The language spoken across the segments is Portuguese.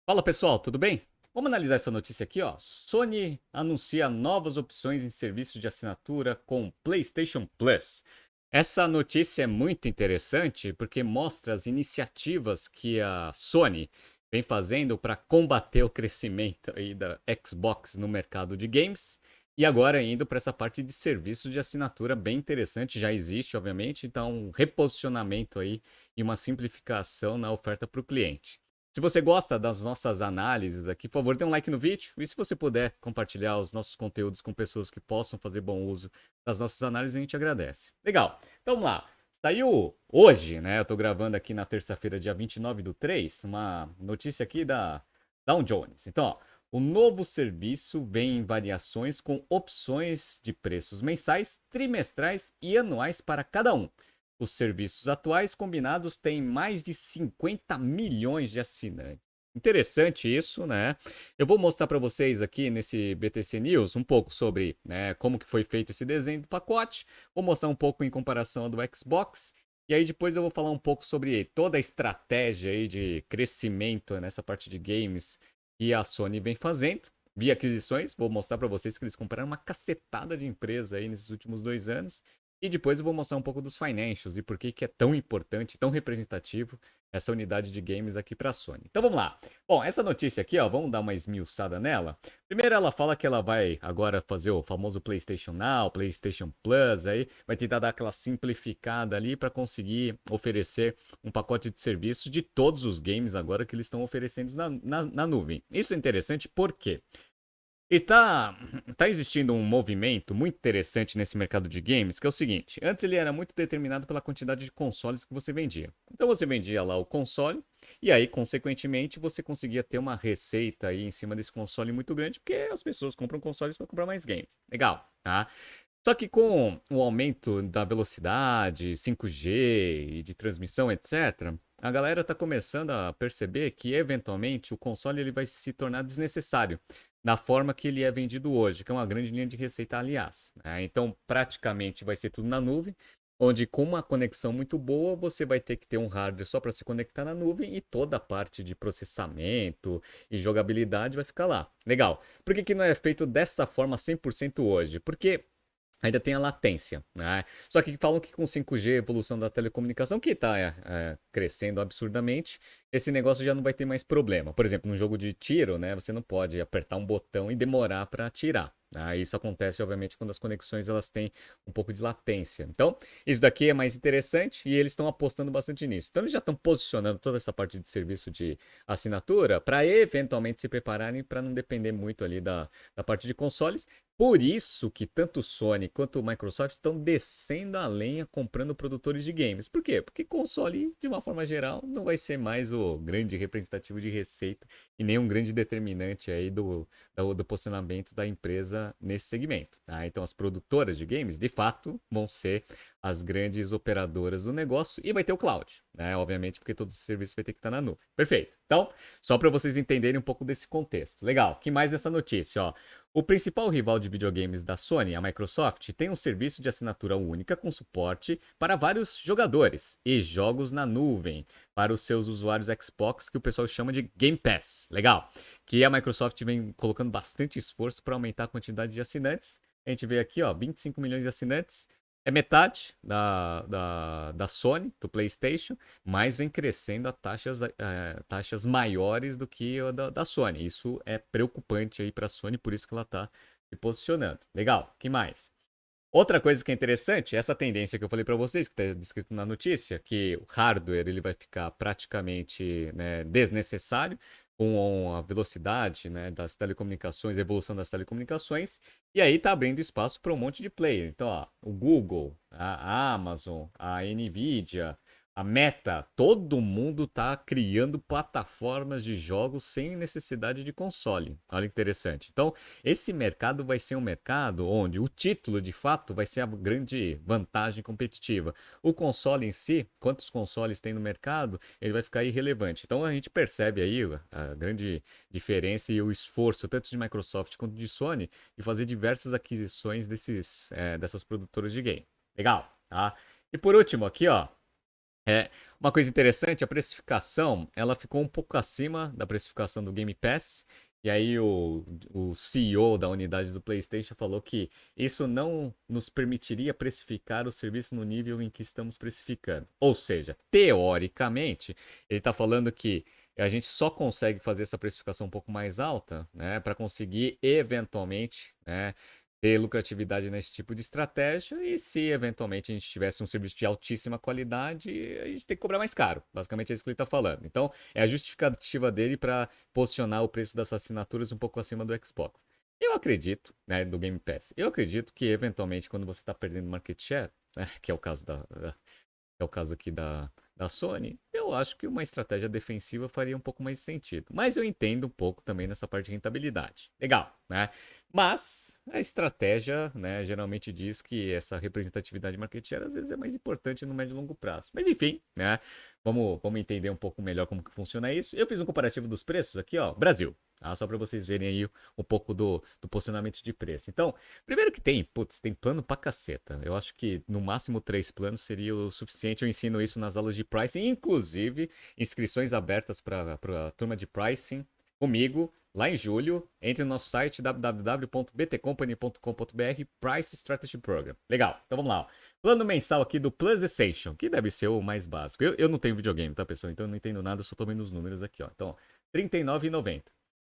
Fala pessoal, tudo bem? Vamos analisar essa notícia aqui, ó. Sony anuncia novas opções em serviços de assinatura com PlayStation Plus. Essa notícia é muito interessante porque mostra as iniciativas que a Sony vem fazendo para combater o crescimento aí da Xbox no mercado de games. E agora indo para essa parte de serviços de assinatura bem interessante, já existe, obviamente, então um reposicionamento aí e uma simplificação na oferta para o cliente. Se você gosta das nossas análises aqui, por favor, dê um like no vídeo. E se você puder compartilhar os nossos conteúdos com pessoas que possam fazer bom uso das nossas análises, a gente agradece. Legal. Então vamos lá. Saiu hoje, né? Eu tô gravando aqui na terça-feira, dia 29/3, uma notícia aqui da Dow Jones. Então, ó, o novo serviço vem em variações com opções de preços mensais, trimestrais e anuais para cada um. Os serviços atuais combinados têm mais de 50 milhões de assinantes. Interessante isso, né? Eu vou mostrar para vocês aqui nesse BTC News um pouco sobre, né, como que foi feito esse desenho do pacote. Vou mostrar um pouco em comparação ao do Xbox. E aí depois eu vou falar um pouco sobre toda a estratégia aí de crescimento nessa parte de games que a Sony vem fazendo. Via aquisições, vou mostrar para vocês que eles compraram uma cacetada de empresa aí nesses últimos 2 anos. E depois eu vou mostrar um pouco dos financials e por que que é tão importante, tão representativo essa unidade de games aqui para a Sony. Então vamos lá. Bom, essa notícia aqui, ó, vamos dar uma esmiuçada nela. Primeiro ela fala que ela vai agora fazer o famoso PlayStation Now, PlayStation Plus, aí vai tentar dar aquela simplificada ali para conseguir oferecer um pacote de serviços de todos os games agora que eles estão oferecendo na nuvem. Isso é interessante porque e tá existindo um movimento muito interessante nesse mercado de games, que é o seguinte: antes ele era muito determinado pela quantidade de consoles que você vendia. Então você vendia lá o console, e aí, consequentemente, você conseguia ter uma receita aí em cima desse console muito grande, porque as pessoas compram consoles para comprar mais games. Legal, tá? Só que com o aumento da velocidade, 5G e de transmissão, etc., a galera está começando a perceber que eventualmente o console ele vai se tornar desnecessário na forma que ele é vendido hoje, que é uma grande linha de receita, aliás, né? Então, praticamente vai ser tudo na nuvem, onde com uma conexão muito boa, você vai ter que ter um hardware só para se conectar na nuvem e toda a parte de processamento e jogabilidade vai ficar lá. Legal. Por que que não é feito dessa forma 100% hoje? Porque ainda tem a latência, né? Só que falam que com 5G, evolução da telecomunicação, que está crescendo absurdamente, esse negócio já não vai ter mais problema. Por exemplo, num jogo de tiro, né, você não pode apertar um botão e demorar para atirar. Isso acontece, obviamente, quando as conexões elas têm um pouco de latência. Então, isso daqui é mais interessante e eles estão apostando bastante nisso. Então, eles já estão posicionando toda essa parte de serviço de assinatura para eventualmente se prepararem para não depender muito ali da parte de consoles. Por isso que tanto Sony quanto o Microsoft estão descendo a lenha comprando produtores de games. Por quê? Porque console, de uma forma geral, não vai ser mais o grande representativo de receita e nem um grande determinante aí do posicionamento da empresa nesse segmento. Tá? Então as produtoras de games, de fato, vão ser as grandes operadoras do negócio e vai ter o cloud, né? Obviamente, porque todo esse serviço vai ter que estar na nuvem. Perfeito. Então, só para vocês entenderem um pouco desse contexto. Legal. O que mais dessa notícia? Ó, o principal rival de videogames da Sony, a Microsoft, tem um serviço de assinatura única com suporte para vários jogadores e jogos na nuvem para os seus usuários Xbox, que o pessoal chama de Game Pass. Legal. Que a Microsoft vem colocando bastante esforço para aumentar a quantidade de assinantes. A gente vê aqui, ó, 25 milhões de assinantes. É metade da Sony, do PlayStation, mas vem crescendo a taxas maiores do que a da Sony. Isso é preocupante aí para a Sony, por isso que ela está se posicionando. Legal, que mais? Outra coisa que é interessante, essa tendência que eu falei para vocês, que está descrito na notícia, que o hardware ele vai ficar praticamente, né, desnecessário com a velocidade, né, das telecomunicações, a evolução das telecomunicações, e aí está abrindo espaço para um monte de player. Então, ó, o Google, a Amazon, a Nvidia, a Meta, todo mundo está criando plataformas de jogos sem necessidade de console. Olha que interessante. Então, esse mercado vai ser um mercado onde o título, de fato, vai ser a grande vantagem competitiva. O console em si, quantos consoles tem no mercado, ele vai ficar irrelevante. Então a gente percebe aí a grande diferença e o esforço, tanto de Microsoft quanto de Sony, de fazer diversas aquisições dessas produtoras de game. Legal, tá? E por último aqui, ó. É, uma coisa interessante, a precificação, ela ficou um pouco acima da precificação do Game Pass. E aí o CEO da unidade do PlayStation falou que isso não nos permitiria precificar o serviço no nível em que estamos precificando. Ou seja, teoricamente, ele está falando que a gente só consegue fazer essa precificação um pouco mais alta, né, para conseguir eventualmente, né, ter lucratividade nesse tipo de estratégia e se eventualmente a gente tivesse um serviço de altíssima qualidade, a gente tem que cobrar mais caro. Basicamente é isso que ele está falando. Então, é a justificativa dele para posicionar o preço das assinaturas um pouco acima do Xbox. Eu acredito, né, do Game Pass. Eu acredito que eventualmente quando você está perdendo market share, né, que é o caso é o caso aqui da Sony, eu acho que uma estratégia defensiva faria um pouco mais sentido. Mas eu entendo um pouco também nessa parte de rentabilidade. Legal, né? Mas a estratégia, né, geralmente diz que essa representatividade market share às vezes é mais importante no médio e longo prazo. Mas enfim, né? Vamos entender um pouco melhor como que funciona isso. Eu fiz um comparativo dos preços aqui, ó, Brasil. Tá? Só para vocês verem aí um pouco do posicionamento de preço. Então, primeiro que tem, putz, tem plano pra caceta. Eu acho que no máximo 3 planos seria o suficiente. Eu ensino isso nas aulas de pricing, inclusive inscrições abertas para a turma de pricing comigo lá em julho. Entre no nosso site www.btcompany.com.br Price Strategy Program. Legal, então vamos lá. Ó. Plano mensal aqui do Plus Essential, que deve ser o mais básico. Eu não tenho videogame, tá, pessoal? Então eu não entendo nada, eu só tô vendo os números aqui, ó. Então, ó, R$ 39,90.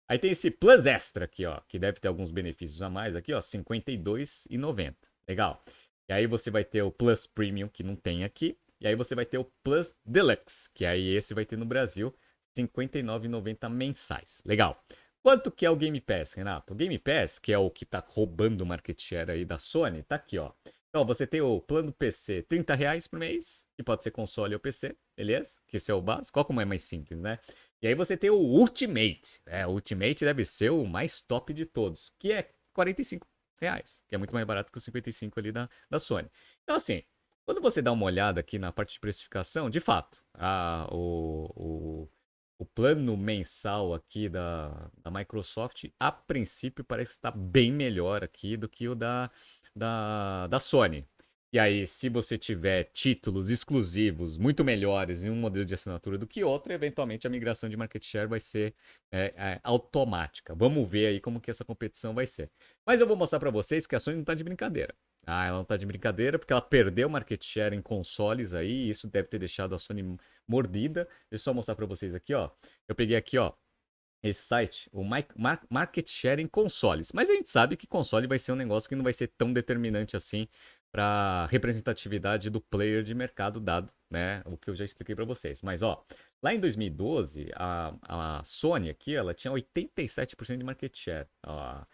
Aí tem esse Plus Extra aqui, ó, que deve ter alguns benefícios a mais aqui, ó, R$ 52,90. Legal. E aí você vai ter o Plus Premium, que não tem aqui. E aí você vai ter o Plus Deluxe, que aí esse vai ter no Brasil, R$ 59,90 mensais. Legal. Quanto que é o Game Pass, Renato? O Game Pass, que é o que tá roubando o market share aí da Sony, tá aqui, ó. Então, você tem o plano PC, R$ 30 por mês, que pode ser console ou PC, beleza? Que esse é o básico. Qual como é mais simples, né? E aí você tem o Ultimate. O Ultimate deve ser o mais top de todos, que é R$ 45, que é muito mais barato que o 55 ali da Sony. Então, assim, quando você dá uma olhada aqui na parte de precificação, de fato, o plano mensal aqui da Microsoft, a princípio, parece estar bem melhor aqui do que o da Sony. E aí, se você tiver títulos exclusivos muito melhores em um modelo de assinatura do que outro, eventualmente a migração de market share vai ser automática. Vamos ver aí como que essa competição vai ser. Mas eu vou mostrar para vocês que a Sony não está de brincadeira. Ah, ela não está de brincadeira porque ela perdeu market share em consoles aí, e isso deve ter deixado a Sony mordida. Deixa eu só mostrar para vocês aqui, ó. Eu peguei aqui, ó, esse site, o Market Share em consoles. Mas a gente sabe que console vai ser um negócio que não vai ser tão determinante assim para representatividade do player de mercado dado, né? O que eu já expliquei para vocês. Mas ó, lá em 2012, a Sony aqui, ela tinha 87% de market share. Ó,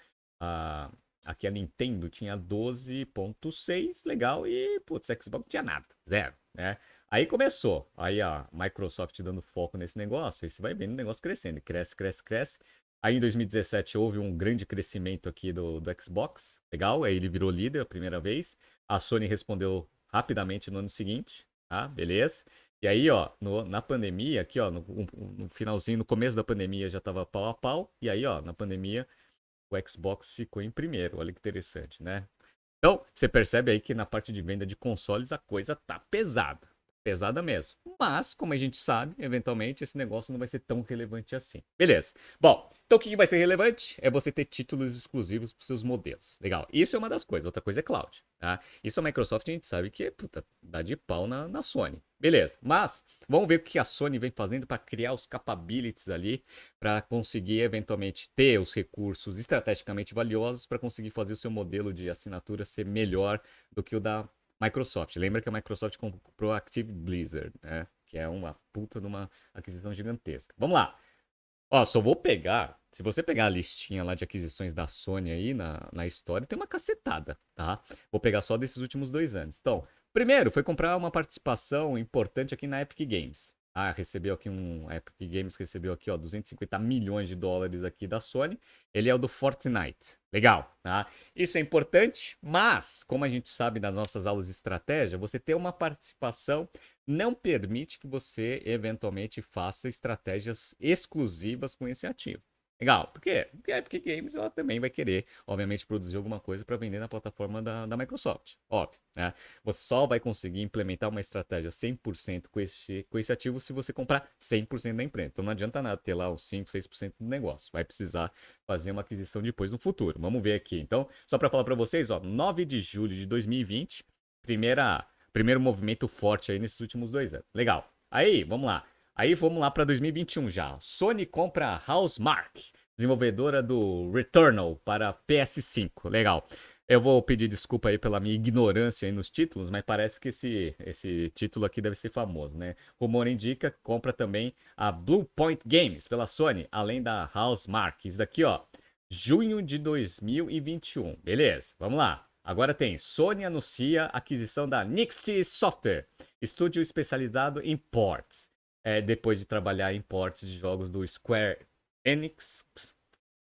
a, aqui a Nintendo tinha 12,6, legal, e putz, a Xbox não tinha nada, zero, né? Aí começou. Aí a Microsoft dando foco nesse negócio. Aí você vai vendo o negócio crescendo. Cresce, cresce, cresce. Aí em 2017 houve um grande crescimento aqui do Xbox. Legal. Aí ele virou líder a primeira vez. A Sony respondeu rapidamente no ano seguinte. Tá? Beleza. E aí, ó, na pandemia, aqui, ó, no finalzinho, no começo da pandemia já tava pau a pau. E aí, ó, na pandemia, o Xbox ficou em primeiro. Olha que interessante, né? Então, você percebe aí que na parte de venda de consoles a coisa tá pesada. Pesada mesmo. Mas, como a gente sabe, eventualmente esse negócio não vai ser tão relevante assim. Beleza. Bom, então o que vai ser relevante é você ter títulos exclusivos para seus modelos. Legal. Isso é uma das coisas. Outra coisa é cloud. Tá? Isso a Microsoft a gente sabe que puta, dá de pau na Sony. Beleza. Mas, vamos ver o que a Sony vem fazendo para criar os capabilities ali para conseguir eventualmente ter os recursos estrategicamente valiosos para conseguir fazer o seu modelo de assinatura ser melhor do que o da Microsoft. Lembra que a Microsoft comprou a Active Blizzard, né? Que é uma puta numa aquisição gigantesca. Vamos lá. Ó, só vou pegar. Se você pegar a listinha lá de aquisições da Sony aí na história, tem uma cacetada, tá? Vou pegar só desses últimos 2 anos. Então, primeiro foi comprar uma participação importante aqui na Epic Games. Ah, recebeu aqui a Epic Games recebeu aqui, ó, 250 milhões de dólares aqui da Sony. Ele é o do Fortnite. Legal, tá? Isso é importante, mas, como a gente sabe nas nossas aulas de estratégia, você ter uma participação não permite que você eventualmente faça estratégias exclusivas com esse ativo. Legal. Por quê? Porque a Epic Games ela também vai querer, obviamente, produzir alguma coisa para vender na plataforma da Microsoft. Óbvio, né? Você só vai conseguir implementar uma estratégia 100% com esse ativo se você comprar 100% da empresa. Então não adianta nada ter lá os 5, 6% do negócio. Vai precisar fazer uma aquisição depois no futuro. Vamos ver aqui. Então, só para falar para vocês, ó, 9 de julho de 2020, primeiro movimento forte aí nesses últimos 2 anos. Legal. Aí, vamos lá. Aí vamos lá para 2021 já. Sony compra a Housemarque, desenvolvedora do Returnal para PS5. Legal. Eu vou pedir desculpa aí pela minha ignorância aí nos títulos, mas parece que esse título aqui deve ser famoso, né? Rumor indica, compra também a Bluepoint Games pela Sony, além da Housemarque. Isso daqui, ó, junho de 2021. Beleza, vamos lá. Agora tem Sony anuncia aquisição da Nixie Software, estúdio especializado em ports. Depois de trabalhar em ports de jogos do Square Enix,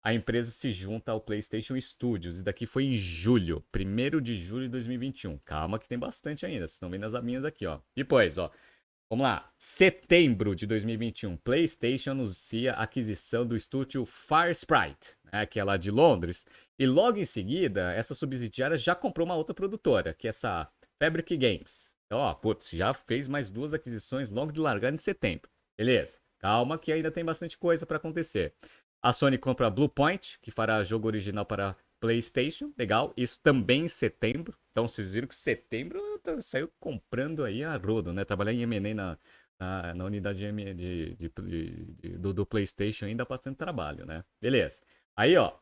a empresa se junta ao PlayStation Studios. E daqui foi em julho, 1º de julho de 2021. Calma que tem bastante ainda, vocês estão vendo as minhas aqui, ó. Depois, ó, vamos lá. Setembro de 2021, PlayStation anuncia a aquisição do estúdio Firesprite, né, que é lá de Londres. E logo em seguida, essa subsidiária já comprou uma outra produtora, que é essa Fabric Games. Então, ó, putz, já fez mais 2 aquisições logo de largar em setembro. Beleza. Calma que ainda tem bastante coisa para acontecer. A Sony compra a Bluepoint, que fará jogo original para PlayStation. Legal. Isso também em setembro. Então, vocês viram que setembro saiu comprando aí a rodo, né? Trabalhar em M&A na unidade do PlayStation ainda bastante trabalho, né? Beleza. Aí, ó.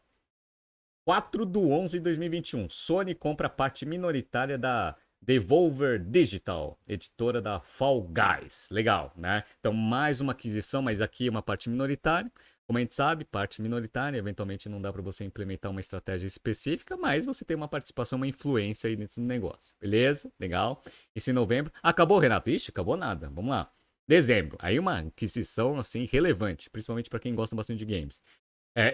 4/11/2021, Sony compra parte minoritária da Devolver Digital, editora da Fall Guys. Legal, né? Então, mais uma aquisição, mas aqui uma parte minoritária. Como a gente sabe, parte minoritária, eventualmente não dá para você implementar uma estratégia específica, mas você tem uma participação, uma influência aí dentro do negócio. Beleza? Legal. Isso em novembro. Acabou, Renato? Ixi, acabou nada. Vamos lá. Dezembro. Aí uma aquisição, assim, relevante, principalmente para quem gosta bastante de games.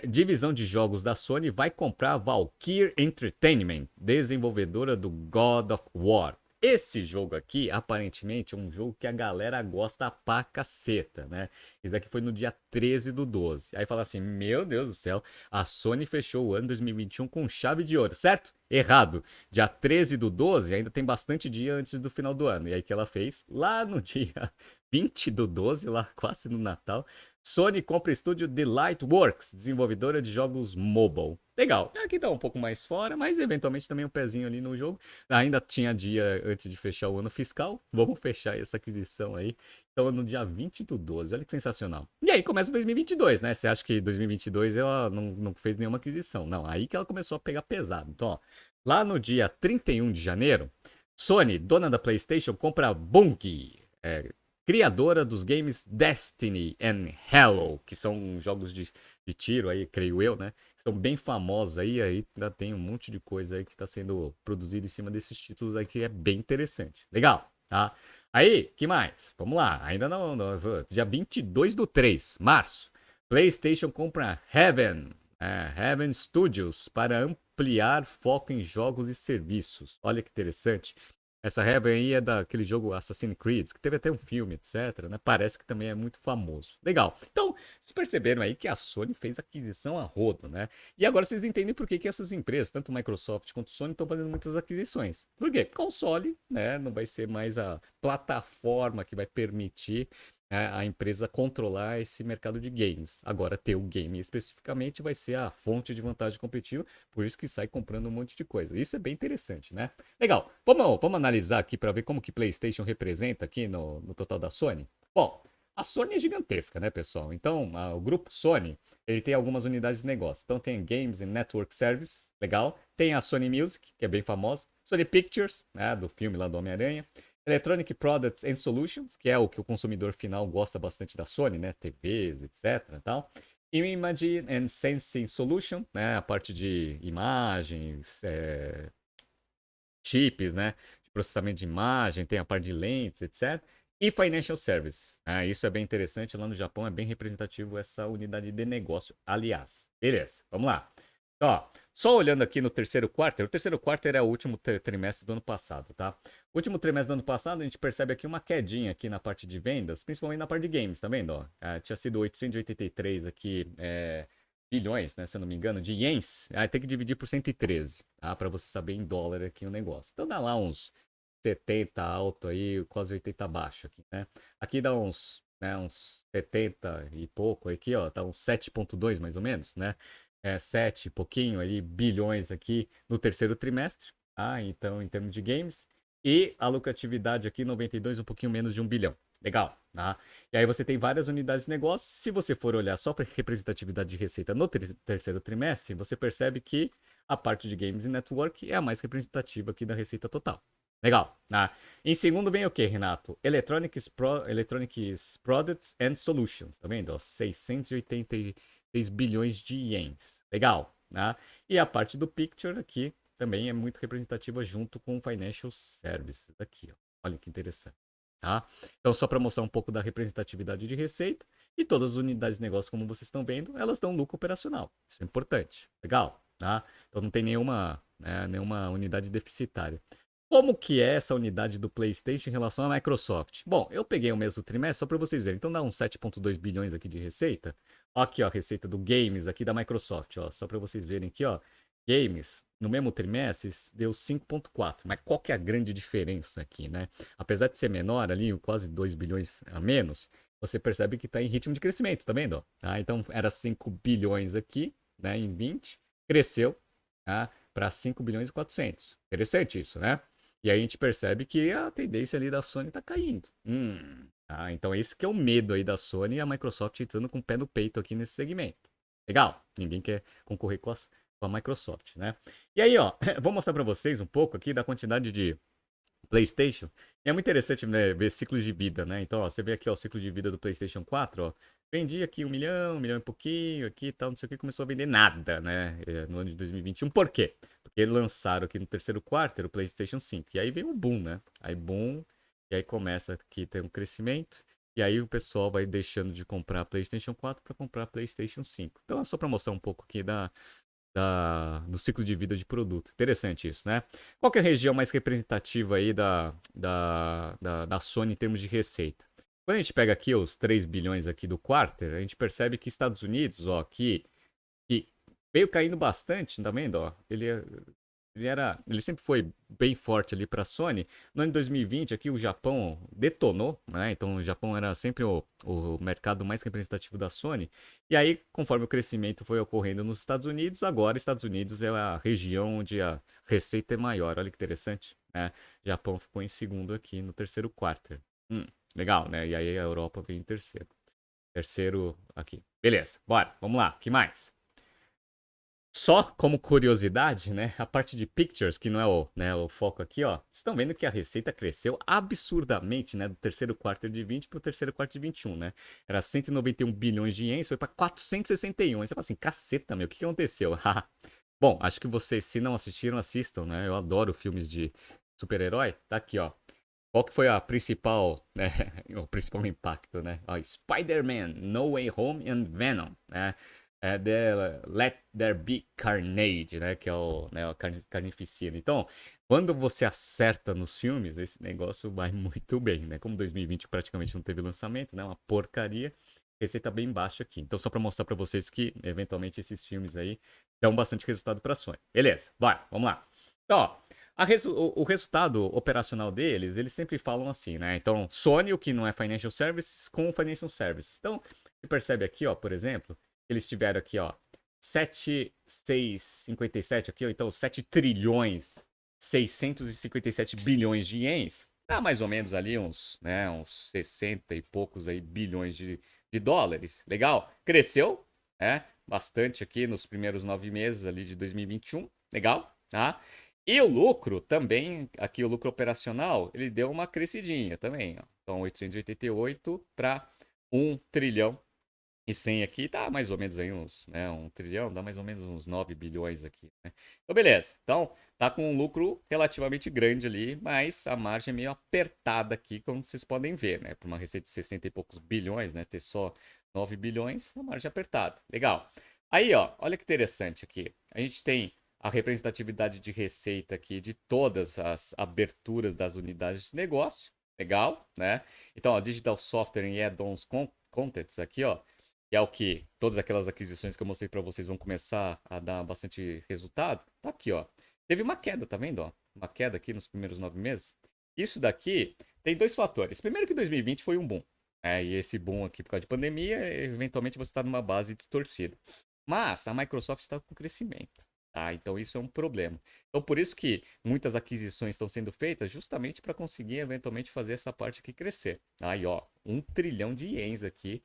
Divisão de jogos da Sony vai comprar a Valkyrie Entertainment, desenvolvedora do God of War. Esse jogo aqui, aparentemente, é um jogo que a galera gosta pra caceta, né? Esse daqui foi no dia 13/12. Aí fala assim, meu Deus do céu, a Sony fechou o ano 2021 com chave de ouro, certo? Errado. Dia 13/12, ainda tem bastante dia antes do final do ano. E aí que ela fez? Lá no dia 20/12, lá quase no Natal, Sony compra o estúdio Delightworks, desenvolvedora de jogos mobile. Legal. Aqui tá um pouco mais fora, mas eventualmente também um pezinho ali no jogo. Ainda tinha dia antes de fechar o ano fiscal. Vamos fechar essa aquisição aí. Então, no dia 20/12. Olha que sensacional. E aí começa 2022, né? Você acha que 2022 ela não fez nenhuma aquisição? Não, aí que ela começou a pegar pesado. Então, ó, lá no dia 31 de janeiro, Sony, dona da PlayStation, compra a Bungie, criadora dos games Destiny and Halo, que são jogos de tiro aí, creio eu, né? São bem famosos aí ainda tem um monte de coisa aí que está sendo produzido em cima desses títulos aí que é bem interessante. Legal, tá? Aí, que mais? Vamos lá, ainda não dia 22/3, março, PlayStation compra Heaven Studios para ampliar foco em jogos e serviços. Olha que interessante. Essa Heaven aí é daquele jogo Assassin's Creed, que teve até um filme, etc, né? Parece que também é muito famoso. Legal. Então, vocês perceberam aí que a Sony fez aquisição a rodo, né? E agora vocês entendem por que essas empresas, tanto Microsoft quanto Sony, estão fazendo muitas aquisições. Por quê? Console, né? Não vai ser mais a plataforma que vai permitir a empresa controlar esse mercado de games. Agora, ter o game especificamente vai ser a fonte de vantagem competitiva, por isso que sai comprando um monte de coisa. Isso é bem interessante, né? Legal. Vamos analisar aqui para ver como que PlayStation representa aqui no total da Sony? Bom, a Sony é gigantesca, né, pessoal? Então, o grupo Sony, ele tem algumas unidades de negócio. Então, tem Games and Network Service, legal. Tem a Sony Music, que é bem famosa. Sony Pictures, né, do filme lá do Homem-Aranha. Electronic Products and Solutions, que é o que o consumidor final gosta bastante da Sony, né? TVs, etc. Tal. Imaging and Sensing Solution, né? A parte de imagens, chips, né? De processamento de imagem, tem a parte de lentes, etc. E Financial Services. Isso é bem interessante. Lá no Japão é bem representativo essa unidade de negócio. Aliás, beleza, vamos lá. Ó, só olhando aqui no terceiro quarto, o terceiro quarto é o último trimestre do ano passado, tá? O último trimestre do ano passado, a gente percebe aqui uma quedinha aqui na parte de vendas, principalmente na parte de games, tá vendo? Ó, tinha sido 883 aqui bilhões, né, se eu não me engano, de ienes. Aí tem que dividir por 113, tá? Para você saber em dólar aqui o negócio. Então dá lá uns 70 alto aí, quase 80 baixo aqui, né? Aqui dá uns, né, uns 70 e pouco aqui, ó, tá uns 7,2 mais ou menos, né? 7 e pouquinho aí bilhões aqui no terceiro trimestre, tá? Então, em termos de games. E a lucratividade aqui, 92, um pouquinho menos de 1 bilhão. Legal, tá? E aí você tem várias unidades de negócio. Se você for olhar só para representatividade de receita no terceiro trimestre, você percebe que a parte de games e network é a mais representativa aqui da receita total. Legal. Tá? Em segundo vem o que, Renato? Electronics Products and Solutions. Tá vendo? Ó, 686 bilhões de ienes. Legal. Tá? E a parte do Picture aqui também é muito representativa junto com o Financial Services. Aqui, ó. Olha que interessante. Tá? Então, só para mostrar um pouco da representatividade de receita, e todas as unidades de negócio, como vocês estão vendo, elas dão lucro operacional. Isso é importante. Legal. Tá? Então, não tem nenhuma, né, nenhuma unidade deficitária. Como que é essa unidade do PlayStation em relação à Microsoft? Bom, eu peguei o mesmo trimestre só para vocês verem. Então dá uns 7,2 bilhões aqui de receita. Aqui, ó, a receita do Games aqui da Microsoft, ó, só para vocês verem aqui, ó. Games, no mesmo trimestre, deu 5,4. Mas qual que é a grande diferença aqui, né? Apesar de ser menor ali, quase 2 bilhões a menos, você percebe que está em ritmo de crescimento, tá vendo? Tá? Então era 5 bilhões aqui, né, em 20, cresceu, tá, para 5 bilhões e 400. Interessante isso, né? E aí a gente percebe que a tendência ali da Sony tá caindo. Então esse que é o medo aí da Sony e a Microsoft entrando com o pé no peito aqui nesse segmento. Legal, ninguém quer concorrer com a Microsoft, né? E aí, ó, vou mostrar para vocês um pouco aqui da quantidade de PlayStation. E é muito interessante, né, ver ciclos de vida, né? Então, ó, você vê aqui ó, o ciclo de vida do PlayStation 4, ó. Vendi aqui 1 milhão e pouquinho, aqui e tal, não sei o que, começou a vender nada, né? No ano de 2021. Por quê? Porque lançaram aqui no terceiro quarto o PlayStation 5. E aí veio o boom, né? Aí boom, e aí começa aqui ter um crescimento. E aí o pessoal vai deixando de comprar PlayStation 4 para comprar PlayStation 5. Então é só para mostrar um pouco aqui do ciclo de vida de produto. Interessante isso, né? Qual que é a região mais representativa aí da Sony em termos de receita? Quando a gente pega aqui os 3 bilhões aqui do quarter, a gente percebe que Estados Unidos, ó, que veio caindo bastante, tá vendo? Ó, ele sempre foi bem forte ali para a Sony. No ano de 2020, aqui o Japão detonou, né? Então o Japão era sempre o mercado mais representativo da Sony. E aí, conforme o crescimento foi ocorrendo nos Estados Unidos, agora Estados Unidos é a região onde a receita é maior. Olha que interessante, né? Japão ficou em segundo aqui no terceiro quarter. Legal, né? E aí a Europa vem em terceiro. Terceiro aqui. Beleza, bora, vamos lá. O que mais? Só como curiosidade, né? A parte de pictures, que não é o foco aqui, ó. Vocês estão vendo que a receita cresceu absurdamente, né? Do terceiro quarto de 20 para o terceiro quarto de 21, né? Era 191 bilhões de ienes, foi para 461. Aí você fala assim, caceta, meu, o que aconteceu? Bom, acho que vocês, se não assistiram, assistam, né? Eu adoro filmes de super-herói. Tá aqui, ó. Qual que foi a principal, né? O principal impacto, né? Ó, Spider-Man, No Way Home and Venom, né? Let There Be Carnage, né? Que é o carnificina. Então, quando você acerta nos filmes, esse negócio vai muito bem, né? Como 2020 praticamente não teve lançamento, né? Uma porcaria. Receita bem baixa aqui. Então, só para mostrar para vocês que, eventualmente, esses filmes aí dão bastante resultado para a Sony. Beleza, bora, vamos lá. Então, ó, o resultado operacional deles, eles sempre falam assim, né? Então, Sony, o que não é Financial Services, com Financial Services. Então, você percebe aqui, ó, por exemplo, eles tiveram aqui, ó, 7,657 aqui, ó, então 7 trilhões 657 bilhões de ienes, dá mais ou menos ali uns 60 e poucos aí bilhões de dólares. Legal? Cresceu, né? Bastante aqui nos primeiros 9 meses ali de 2021. Legal, tá? E o lucro também, aqui o lucro operacional, ele deu uma crescidinha também, ó. Então 888 para 1 trilhão e 100 aqui, tá mais ou menos aí uns, né, 1 trilhão, dá mais ou menos uns 9 bilhões aqui, né? Então, beleza. Então, tá com um lucro relativamente grande ali, mas a margem é meio apertada aqui, como vocês podem ver, né? Para uma receita de 60 e poucos bilhões, né, ter só 9 bilhões, a margem é apertada. Legal. Aí, ó, olha que interessante aqui. A gente tem a representatividade de receita aqui de todas as aberturas das unidades de negócio. Legal, né? Então, ó, Digital Software e Add-ons Contents aqui, ó. que é o que todas aquelas aquisições que eu mostrei para vocês vão começar a dar bastante resultado, tá aqui, ó. Teve uma queda, tá vendo, ó? Uma queda aqui nos primeiros 9 meses. Isso daqui tem dois fatores. Primeiro que 2020 foi um boom. E esse boom aqui por causa de pandemia, eventualmente você está numa base distorcida. Mas a Microsoft está com crescimento. Tá? Então isso é um problema. Então por isso que muitas aquisições estão sendo feitas justamente para conseguir eventualmente fazer essa parte aqui crescer. Aí, ó, 1 trilhão de ienes aqui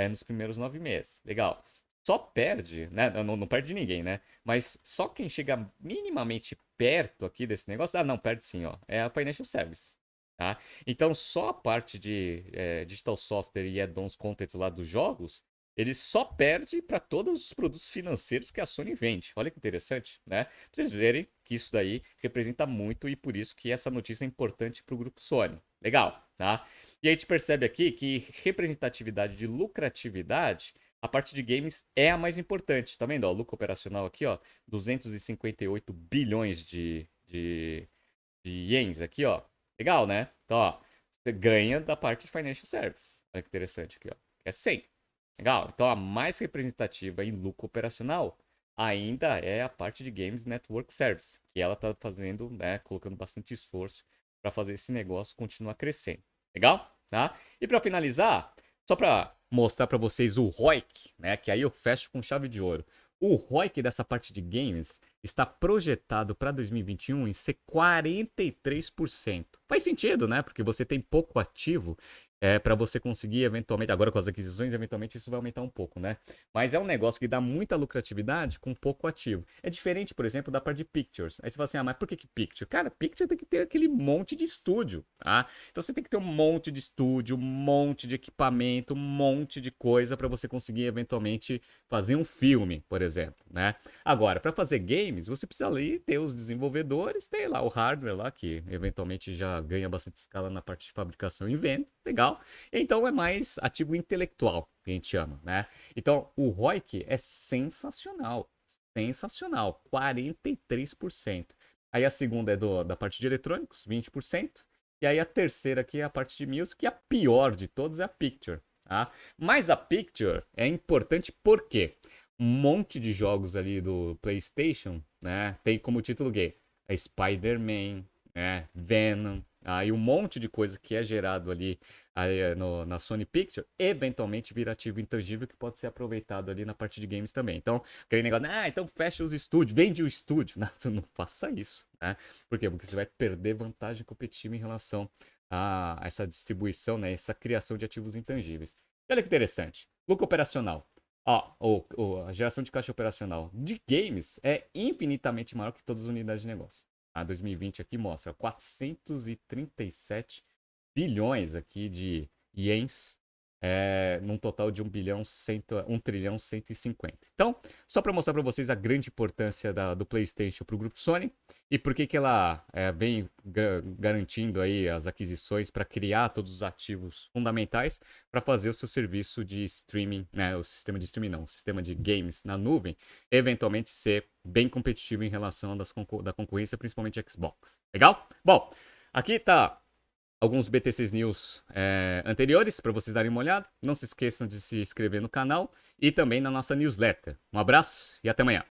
nos primeiros 9 meses. Legal. Só perde, né? Não perde ninguém, né? Mas só quem chega minimamente perto aqui desse negócio. Ah, não, perde sim, ó. É a Financial Service. Tá? Então, só a parte de Digital Software e Add-ons Content lá dos jogos, ele só perde para todos os produtos financeiros que a Sony vende. Olha que interessante, né? Pra vocês verem que isso daí representa muito e por isso que essa notícia é importante para o grupo Sony. Legal, tá? E aí a gente percebe aqui que representatividade de lucratividade, a parte de games é a mais importante. Tá vendo? Ó, o lucro operacional aqui, ó, 258 bilhões de ienes aqui, ó. Legal, né? Então, ó, você ganha da parte de financial service. Olha que interessante aqui, ó. É 100. Legal. Então, a mais representativa em lucro operacional ainda é a parte de Games Network Service, que ela tá fazendo, né, colocando bastante esforço para fazer esse negócio continuar crescendo. Legal? Tá? E para finalizar, só para mostrar para vocês o ROIC, né, que aí eu fecho com chave de ouro. O ROIC dessa parte de games está projetado para 2021 em ser 43%. Faz sentido, né? Porque você tem pouco ativo para você conseguir eventualmente, agora com as aquisições, eventualmente isso vai aumentar um pouco, né? Mas é um negócio que dá muita lucratividade com pouco ativo. É diferente, por exemplo, da parte de Pictures. Aí você fala assim, ah, mas por que Picture? Cara, Picture tem que ter aquele monte de estúdio, tá? Então você tem que ter um monte de estúdio, um monte de equipamento, um monte de coisa para você conseguir eventualmente fazer um filme, por exemplo, né? Agora, para fazer games, você precisa ali ter os desenvolvedores, ter lá o hardware lá, que eventualmente já ganha bastante escala na parte de fabricação e venda, legal. Então é mais ativo intelectual, que a gente chama, né? Então o ROIC é sensacional, sensacional, 43%. Aí a segunda é da parte de eletrônicos, 20%. E aí a terceira aqui é a parte de music, e a pior de todas é a Picture, tá? Mas a Picture é importante porque um monte de jogos ali do PlayStation, né? Tem como título gay a Spider-Man, né? Venom, aí um monte de coisa que é gerado ali aí, na Sony Picture, eventualmente vira ativo intangível que pode ser aproveitado ali na parte de games também. Então, aquele negócio, então fecha os estúdios, vende o estúdio. Não faça isso, né? Por quê? Porque você vai perder vantagem competitiva em relação a essa distribuição, né? Essa criação de ativos intangíveis. E olha que interessante. Lucro operacional. A geração de caixa operacional de games é infinitamente maior que todas as unidades de negócio. A 2020 aqui mostra 437 bilhões aqui de ienes, num total de 1 trilhão 150. Então, só para mostrar para vocês a grande importância do PlayStation para o grupo Sony e por que ela vem garantindo aí as aquisições para criar todos os ativos fundamentais para fazer o seu serviço de streaming, né, o sistema de streaming não, o sistema de games na nuvem, eventualmente ser bem competitivo em relação da concorrência, principalmente Xbox. Legal? Bom, aqui tá alguns BTCs News anteriores para vocês darem uma olhada. Não se esqueçam de se inscrever no canal e também na nossa newsletter. Um abraço e até amanhã.